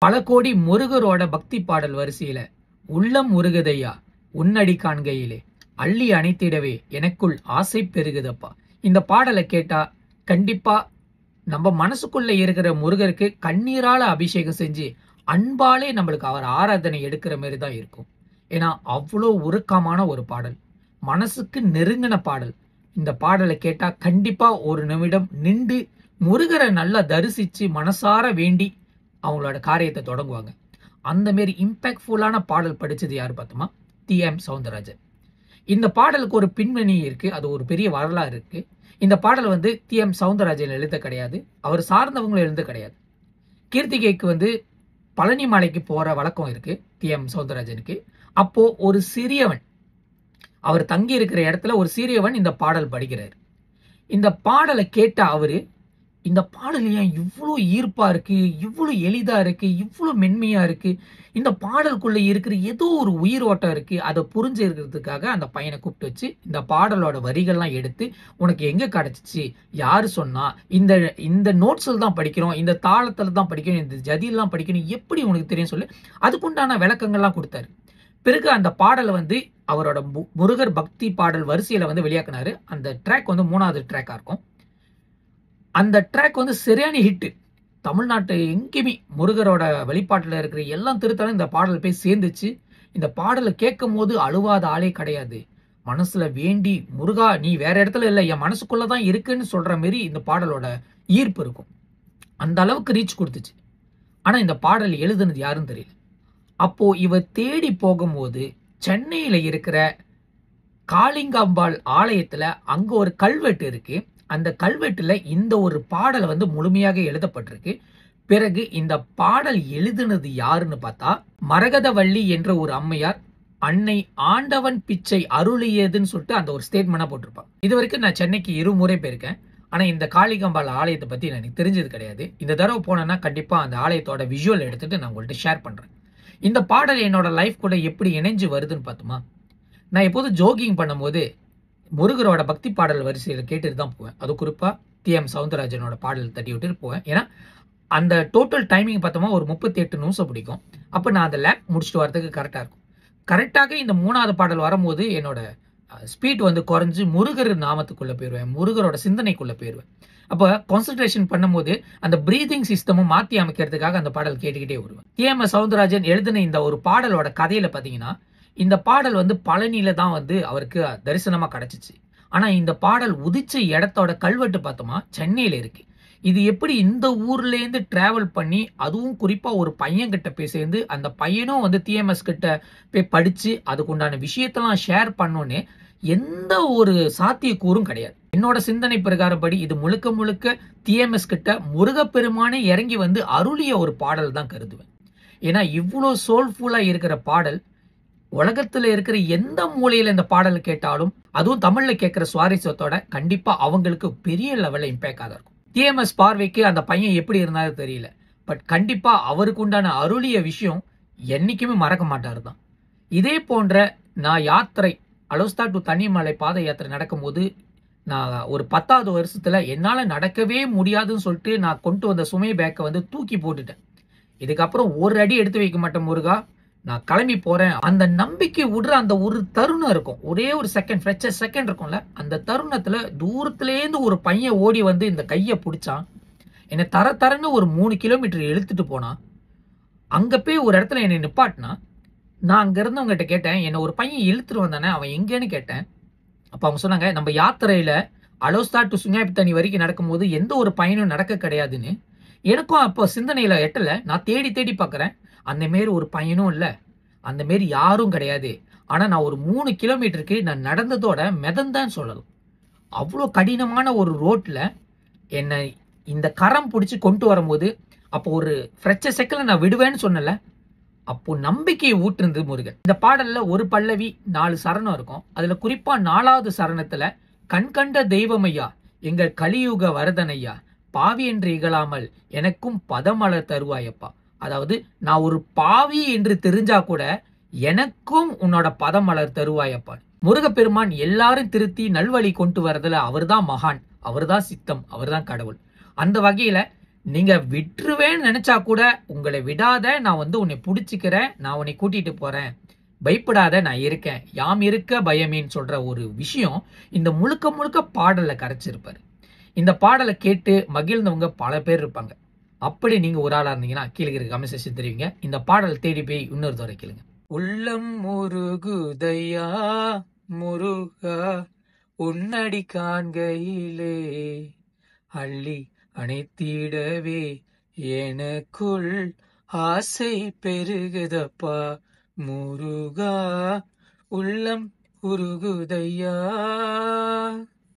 பல கோடி முருகரோட பக்தி பாடல் வரிசையில உள்ளம் உருகுதையா உன்னடி காண்கையிலே அள்ளி அணைத்திடவே எனக்குள் ஆசை பெருகுதப்பா. இந்த பாடலை கேட்டா கண்டிப்பா நம்ம மனசுக்குள்ள இருக்கிற முருகருக்கு கண்ணீரால அபிஷேகம் செஞ்சு அன்பாலே நம்மளுக்கு அவர் ஆராதனை எடுக்கிற மாதிரி தான் இருக்கும். ஏன்னா அவ்வளோ உருக்கமான ஒரு பாடல், மனசுக்கு நெருங்கின பாடல். இந்த பாடலை கேட்டா கண்டிப்பா ஒரு நிமிடம் நின்று முருகரை நல்லா தரிசிச்சு மனசார வேண்டி அவங்களோட காரியத்தை தொடங்குவாங்க. அந்த மாரி இம்பாக்ட்ஃபுல்லான பாடல் படிச்சது யாரு பார்த்தோமா, டி.எம். சௌந்தரராஜன். இந்த பாடலுக்கு ஒரு பின்னணி இருக்கு, அது ஒரு பெரிய வரலாறு இருக்கு. இந்த பாடல் டி.எம். சௌந்தரராஜன் எழுத கிடையாது, அவர் சார்ந்தவங்களும் எழுத கிடையாது. கீர்த்திகைக்கு பழனி மலைக்கு போற வழக்கம் இருக்கு டி.எம். சௌந்தரராஜனுக்கு. அப்போ ஒரு சிறியவன், அவர் தங்கி இருக்கிற இடத்துல ஒரு சிறியவன் இந்த பாடல் படிக்கிறார். இந்த பாடலை கேட்ட அவரு, இந்த பாடல் ஏன் இவ்வளோ ஈர்ப்பா இருக்கு, இவ்வளோ எளிதா இருக்கு, இவ்வளோ மென்மையா இருக்கு, இந்த பாடலுக்குள்ள இருக்கிற ஏதோ ஒரு உயிரோட்டம் இருக்கு, அதை புரிஞ்சு இருக்கிறதுக்காக அந்த பையனை கூப்பிட்டு வச்சு இந்த பாடலோட வரிகள்லாம் எடுத்து, உனக்கு எங்க கிடைச்சிச்சு, யாரு சொன்னா, இந்த இந்த நோட்ஸில் தான் படிக்கிறோம், இந்த தாளத்தில் தான் படிக்கணும், இந்த ஜதியெல்லாம் படிக்கணும், எப்படி உனக்கு தெரியும் சொல்லி அதுக்குண்டான விளக்கங்கள்லாம் கொடுத்தாரு. பிறகு அந்த பாடலை அவரோட முருகர் பக்தி பாடல் வரிசையில வெளியாக்குனாரு. அந்த ட்ராக் 3வது ட்ராக்கா இருக்கும். அந்த ட்ராக் சரியான ஹிட். தமிழ்நாட்டு எங்கேயுமே முருகரோட வெளிப்பாட்டில் இருக்கிற எல்லாம் திருத்தலும் இந்த பாடல் போய் சேர்ந்துச்சு. இந்த பாடலை கேட்கும் போது அழுவாத ஆளே கிடையாது. மனசுல வேண்டி, முருகா நீ வேற இடத்துல இல்லை, என் மனசுக்குள்ளதான் இருக்குன்னு சொல்ற மாரி இந்த பாடலோட ஈர்ப்பு இருக்கும். அந்த அளவுக்கு ரீச் கொடுத்துச்சு. ஆனா இந்த பாடல் எழுதுனது யாருன்னு தெரியல. அப்போ இவர் தேடி போகும்போது சென்னையில இருக்கிற காளிங்காம்பாள் ஆலயத்துல அங்க ஒரு கல்வெட்டு இருக்கு. அந்த கல்வெட்டுல இந்த ஒரு பாடல் முழுமையாக எழுதப்பட்டிருக்கு. பிறகு இந்த பாடல் எழுதுனது யாருன்னு பார்த்தா மரகதவள்ளி என்ற ஒரு அம்மையார், அன்னை ஆண்டவன் பிச்சை அருளியதுன்னு சொல்லிட்டு அந்த ஒரு ஸ்டேட்மெண்டா போட்டிருப்பாங்க. இது வரைக்கும் நான் சென்னைக்கு 2 முறை போயிருக்கேன். ஆனா இந்த காளிகாம்பாள் ஆலயத்தை பத்தி எனக்கு தெரிஞ்சது கிடையாது. இந்த தடவை போனேன்னா கண்டிப்பா அந்த ஆலயத்தோட விஷுவல் எடுத்துட்டு நான் உங்கள்கிட்ட ஷேர் பண்றேன். இந்த பாடல் என்னோட லைஃப் கூட எப்படி இணைஞ்சு வருதுன்னு பார்த்தோமா, நான் எப்போதும் ஜோகிங் பண்ணும்போது முருகரோட பக்தி பாடல் வரிசையில் கேட்டுட்டு தான் போவேன். அது குறிப்பா டி.எம். சௌந்தரராஜனோட பாடல் தட்டி விட்டுட்டு போவேன். ஏன்னா அந்த டோட்டல் டைமிங் பார்த்தோமா ஒரு 38 நிமிஷம் பிடிக்கும். அப்போ நான் அந்த லேப் முடிச்சுட்டு வரதுக்கு கரெக்டாக இருக்கும். கரெக்டாக இந்த 3வது பாடல் வரும்போது என்னோட ஸ்பீட் குறைஞ்சு முருகர் நாமத்துக்குள்ள போயிடுவேன், முருகரோட சிந்தனைக்குள்ள போயிடுவேன். அப்போ கான்சன்ட்ரேஷன் பண்ணும்போது அந்த பிரீதிங் சிஸ்டமும் மாற்றி அமைக்கிறதுக்காக அந்த பாடல் கேட்டுக்கிட்டே வருவேன். டி.எம். சௌந்தரராஜன் எழுதின இந்த ஒரு பாடலோட கதையில பார்த்தீங்கன்னா, இந்த பாடல் பழனியில தான் அவருக்கு தரிசனமா கிடைச்சிச்சு. ஆனா இந்த பாடல் உதிச்ச இடத்தோட கல்வெட்டு பார்த்தோமா சென்னையில இருக்கு. இது எப்படி இந்த ஊர்ல இருந்து டிராவல் பண்ணி, அதுவும் குறிப்பா ஒரு பையன் கிட்ட போய் சேர்ந்து, அந்த பையனும் டி.எம்.எஸ் கிட்ட போய் படிச்சு அதுக்குண்டான விஷயத்தெல்லாம் ஷேர் பண்ணோன்னு எந்த ஒரு சாத்தியக்கூறும் கிடையாது. என்னோட சிந்தனை பிரகாரப்படி இது முழுக்க முழுக்க டி.எம்.எஸ் கிட்ட முருகப்பெருமானே இறங்கி அருளிய ஒரு பாடல் தான் கருதுவேன். ஏன்னா இவ்வளோ சோல்ஃபுல்லா இருக்கிற பாடல் உலகத்துல இருக்கிற எந்த மூலையில இந்த பாடல் கேட்டாலும், அதுவும் தமிழ்ல கேட்கிற சுவாரஸ்யத்தோட கண்டிப்பா அவங்களுக்கு பெரிய லெவல்ல இம்பேக்ட் இருக்கும். டி.எம்.எஸ் பார்வைக்கு அந்த பையன் எப்படி இருந்தாலும் தெரியல, பட் கண்டிப்பா அவருக்கு உண்டான அருளிய விஷயம் என்னைக்குமே மறக்க மாட்டாரு தான். இதே போன்ற நான் யாத்திரை அலோஸ்தா டு தனிமலை பாத யாத்திரை நடக்கும்போது, நான் ஒரு 10வது வருஷத்துல என்னால நடக்கவே முடியாதுன்னு சொல்லிட்டு நான் கொண்டு வந்த சுமை பேக்கை தூக்கி போட்டுட்டேன். இதுக்கப்புறம் ஒரு அடி எடுத்து வைக்க மாட்டேன் முருகா, நான் கிளம்பி போறேன். அந்த நம்பிக்கை விடுற அந்த ஒரு தருணம் இருக்கும், ஒரே ஒரு செகண்ட், ஃப்ரெஷர் செகண்ட் இருக்கும்ல, அந்த தருணத்துல தூரத்துலேருந்து ஒரு பையன் ஓடி இந்த கையை பிடிச்சான். என்னை தரன்னு ஒரு 3 கிலோமீட்டர் இழுத்துட்டு போனான். அங்க போய் ஒரு இடத்துல என்னை நிப்பாட்டினா. நான் அங்க இருந்தவங்ககிட்ட கேட்டேன், என்னை ஒரு பையன் இழுத்துட்டு வந்தானே, அவன் எங்கேன்னு கேட்டேன். அப்ப அவங்க சொன்னாங்க, நம்ம யாத்திரையில அலோஸ்தா டு சுங்காய்புத்தனி வரைக்கும் நடக்கும்போது எந்த ஒரு பயனும் நடக்க கிடையாதுன்னு. எனக்கும் அப்போ சிந்தனையில எட்டல. நான் தேடி தேடி பார்க்குறேன், அந்த மாரி ஒரு பையனும் இல்லை, அந்த மாரி யாரும் கிடையாது. ஆனா நான் ஒரு 3 கிலோமீட்டருக்கு நான் நடந்ததோட மிதந்தான்னு சொல்லலாம். அவ்வளோ கடினமான ஒரு ரோட்ல என்னை இந்த கரம் பிடிச்சி கொண்டு வரும்போது, அப்போ ஒரு ஃப்ரெஷர் செகண்ட்ல நான் விடுவேன்னு சொன்னல, அப்போ நம்பிக்கையை ஊற்றுந்து முருகன். இந்த பாடல்ல ஒரு பல்லவி 4 சரணம் இருக்கும். அதுல குறிப்பா 4வது சரணத்துல, கண் கண்ட தெய்வமையா எங்கள் கலியுக வரதனையா பாவி என்று இகழாமல் எனக்கும் பதமலர் தருவாயப்பா. அதாவது நான் ஒரு பாவி என்று தெரிஞ்சா கூட எனக்கும் உன்னோட பதமலர் தருவாயப்பா. முருகப்பெருமான் எல்லாரும் திருத்தி நல்வழி கொண்டு வரதுல அவர்தான் மகான், அவர்தான் சித்தம், அவர்தான் கடவுள். அந்த வகையில நீங்க விட்டுருவேன்னு நினைச்சா கூட உங்களை விடாத, நான் உன்னை புடிச்சுக்கிறேன், நான் உன்னை கூட்டிட்டு போறேன், பயப்படாத நான் இருக்கேன், யாம் இருக்க பயமேன்னு சொல்ற ஒரு விஷயம் இந்த முழுக்க முழுக்க பாடல்ல கரைச்சிருப்பாரு. இந்த பாடலை கேட்டு மகிழ்ந்தவங்க பல பேர் இருப்பாங்க. அப்படி நீங்க ஒரு ஆளா இருந்தீங்கன்னா கீழே இருக்க கமெண்ட் செக்ஷன் தெரிவிங்க. இந்த பாடல் தேடி போய் இன்னொரு தடவை கேளுங்க. உள்ளம் முருகுதையா முருகா உன்னடி காண்கையிலே அள்ளி அணைத்திடவே எனக்குள் ஆசை பெருகுதப்பா முருகா உள்ளம் உருகுதையா.